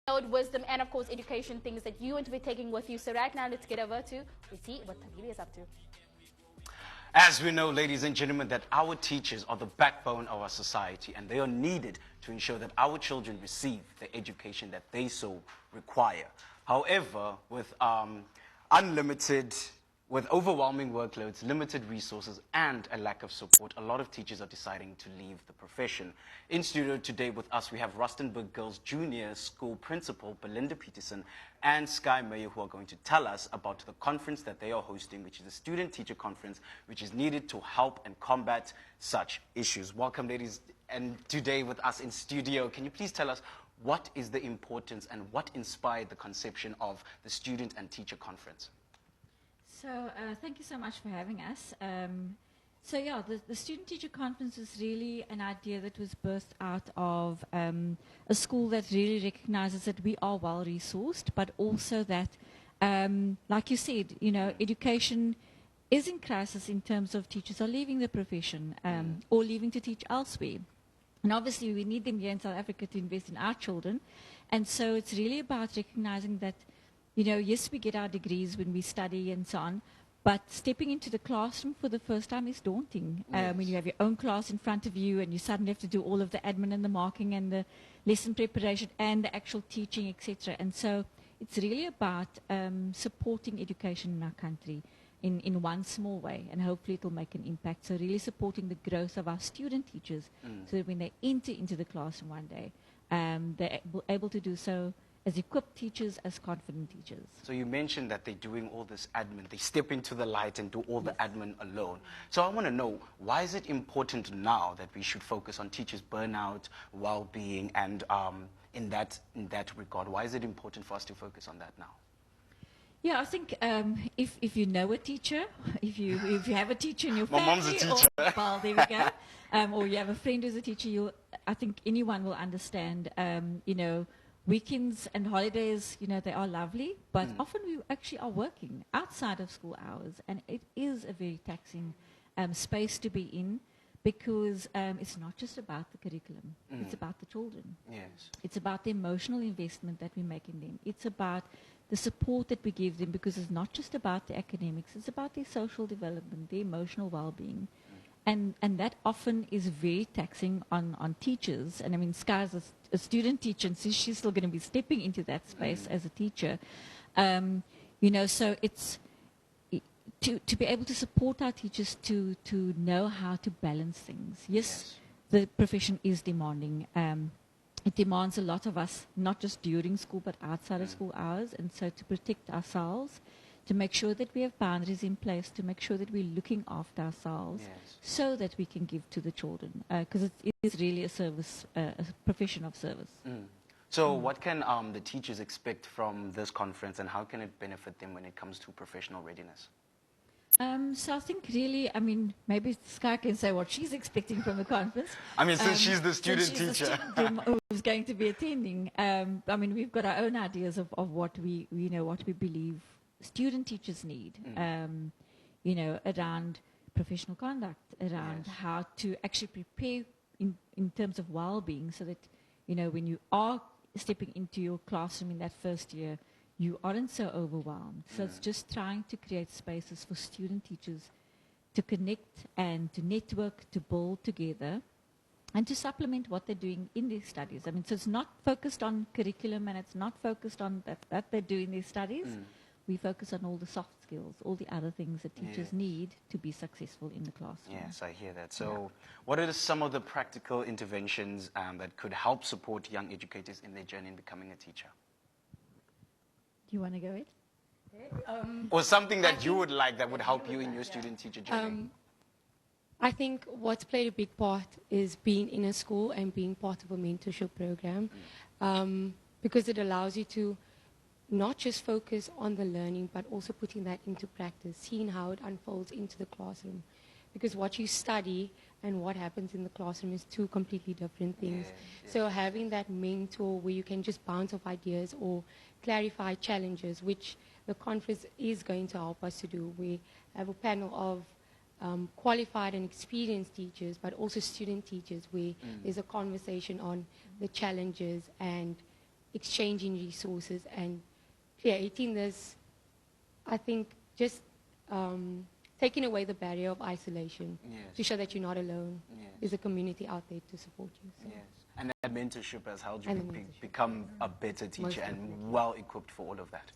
wisdom, and of course education, things that you want to be taking with you. So right now, let's get over to see what Tabili is up to. As we know, ladies and gentlemen, that our teachers are the backbone of our society, and they are needed to ensure that our children receive the education that they so require. However, with overwhelming workloads, limited resources, and a lack of support, a lot of teachers are deciding to leave the profession. In studio today with us, we have Rustenburg Girls Junior School Principal Belinda Petersen and Skye Meyer, who are going to tell us about the conference that they are hosting, which is a student-teacher conference, which is needed to help and combat such issues. Welcome, ladies, and today with us in studio, can you please tell us what is the importance and what inspired the conception of the Student and Teacher Conference? So thank you so much for having us. So yeah, the Student-Teacher Conference is really an idea that was birthed out of a school that really recognizes that we are well-resourced, but also that, like you said, you know, education is in crisis in terms of teachers are leaving the profession or leaving to teach elsewhere. And obviously we need them here in South Africa to invest in our children. And so it's really about recognizing that, you know, yes, we get our degrees when we study and so on, but stepping into the classroom for the first time is daunting. Yes. When you have your own class in front of you and you suddenly have to do all of the admin and the marking and the lesson preparation and the actual teaching, etc. And so it's really about supporting education in our country in one small way, and hopefully it will make an impact. So really supporting the growth of our student teachers so that when they enter into the classroom one day, they're able to do so as equipped teachers, as confident teachers. So you mentioned that they're doing all this admin. They step into the light and do all the admin alone. So I want to know, why is it important now that we should focus on teachers' burnout, well-being, and in that regard, why is it important for us to focus on that now? Yeah, I think if you know a teacher, if you have a teacher in your family, My mom's a teacher. Well, there we go. Or you have a friend who's a teacher, I think anyone will understand, you know, weekends and holidays, you know, they are lovely, but often we actually are working outside of school hours, and it is a very taxing space to be in, because it's not just about the curriculum, it's about the children. Yes. It's about the emotional investment that we make in them. It's about the support that we give them, because it's not just about the academics, it's about their social development, their emotional well-being. And that often is very taxing on teachers. And I mean, Skye's a student teacher, and so she's still going to be stepping into that space as a teacher. You know, so it's to be able to support our teachers to know how to balance things. Yes, the profession is demanding. It demands a lot of us, not just during school, but outside of school hours. And so to protect ourselves, to make sure that we have boundaries in place, to make sure that we're looking after ourselves, so that we can give to the children, because it is really a service, a profession of service. So what can the teachers expect from this conference, and how can it benefit them when it comes to professional readiness? So I think really, I mean, maybe Skye can say what she's expecting from the conference. I mean, since she's the Since student she's teacher. the student who's going to be attending. I mean, we've got our own ideas of what we believe student teachers need, you know, around professional conduct, around how to actually prepare in terms of well-being, so that, you know, when you are stepping into your classroom in that first year, you aren't so overwhelmed. So it's just trying to create spaces for student teachers to connect and to network, to build together, and to supplement what they're doing in their studies. I mean, so it's not focused on curriculum, and it's not focused on that they do in their studies. We focus on all the soft skills, all the other things that teachers need to be successful in the classroom. Yes, I hear that. So what are some of the practical interventions that could help support young educators in their journey in becoming a teacher? Do you want to go ahead? Or something that you would like that would help you in your student-teacher journey? I think what's played a big part is being in a school and being part of a mentorship program, because it allows you to not just focus on the learning, but also putting that into practice, seeing how it unfolds into the classroom. Because what you study and what happens in the classroom is two completely different things. So having that mentor where you can just bounce off ideas or clarify challenges, which the conference is going to help us to do. We have a panel of qualified and experienced teachers, but also student teachers, where there's a conversation on the challenges and exchanging resources and creating this, I think, just taking away the barrier of isolation to show that you're not alone. There's a community out there to support you. So. Yes. And that mentorship has helped you become a better teacher and well equipped for all of that.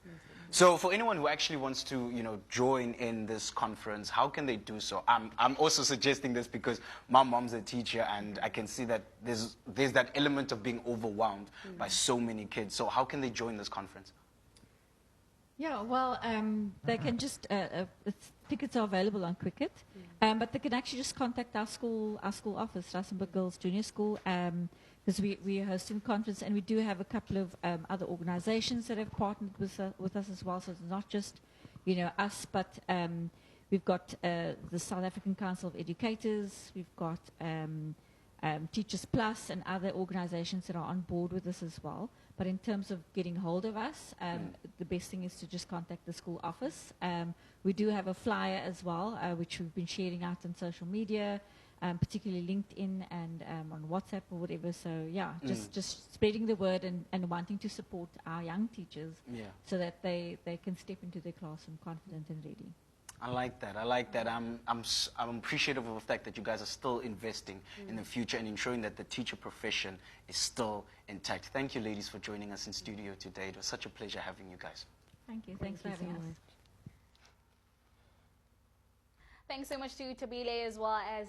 So for anyone who actually wants to, join in this conference, how can they do so? I'm also suggesting this because my mom's a teacher and I can see that there's that element of being overwhelmed by so many kids. So how can they join this conference? Yeah, well, they can just, tickets are available on Cricket, but they can actually just contact our school office, Rustenburg Girls Junior School, because we are hosting the conference, and we do have a couple of other organizations that have partnered with us as well, so it's not just, us, but we've got the South African Council of Educators, we've got Teachers Plus and other organizations that are on board with us as well. But in terms of getting hold of us, the best thing is to just contact the school office. We do have a flyer as well, which we've been sharing out on social media, particularly LinkedIn and on WhatsApp or whatever. So yeah, just spreading the word and wanting to support our young teachers so that they can step into their classroom confident and ready. I like that. I'm appreciative of the fact that you guys are still investing in the future and ensuring that the teacher profession is still intact. Thank you, ladies, for joining us in studio today. It was such a pleasure having you guys. Thank you. Thanks for having us. Thanks so much to Tabile as well as